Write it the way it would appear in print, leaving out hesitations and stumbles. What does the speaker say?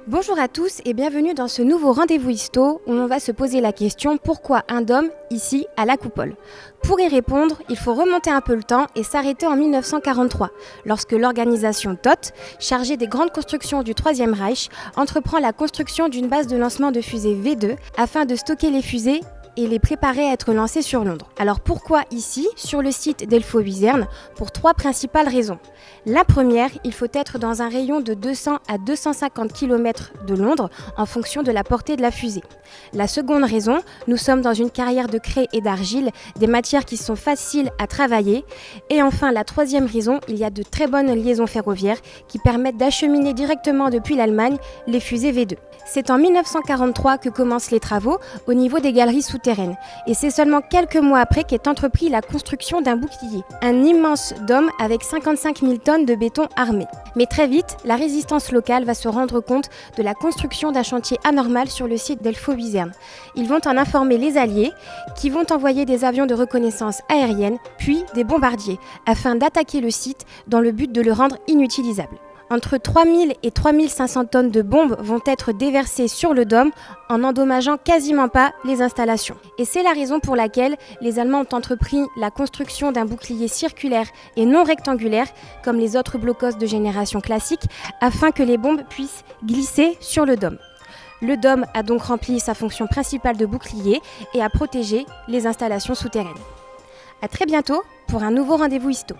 Bonjour à tous et bienvenue dans ce nouveau rendez-vous histo où on va se poser la question pourquoi un dôme ici à la coupole. Pour y répondre, il faut remonter un peu le temps et s'arrêter en 1943, lorsque l'organisation TOT, chargée des grandes constructions du Troisième Reich, entreprend la construction d'une base de lancement de fusées V2 afin de stocker les fusées et les préparer à être lancées sur Londres. Alors pourquoi ici, sur le site d'Elfo-Wizerne? Pour trois principales raisons. La première, il faut être dans un rayon de 200 à 250 km de Londres en fonction de la portée de la fusée. La seconde raison, nous sommes dans une carrière de craie et d'argile, des matières qui sont faciles à travailler. Et enfin, la troisième raison, il y a de très bonnes liaisons ferroviaires qui permettent d'acheminer directement depuis l'Allemagne les fusées V2. C'est en 1943 que commencent les travaux au niveau des galeries souterraines. Et c'est seulement quelques mois après qu'est entrepris la construction d'un bouclier, un immense dôme avec 55 000 tonnes de béton armé. Mais très vite, la résistance locale va se rendre compte de la construction d'un chantier anormal sur le site d'Elfo-Wizerne. Ils vont en informer les Alliés, qui vont envoyer des avions de reconnaissance aérienne, puis des bombardiers, afin d'attaquer le site dans le but de le rendre inutilisable. Entre 3000 et 3500 tonnes de bombes vont être déversées sur le dôme en n'endommageant quasiment pas les installations. Et c'est la raison pour laquelle les Allemands ont entrepris la construction d'un bouclier circulaire et non rectangulaire comme les autres blockhaus de génération classique afin que les bombes puissent glisser sur le dôme. Le dôme a donc rempli sa fonction principale de bouclier et a protégé les installations souterraines. À très bientôt pour un nouveau rendez-vous histo.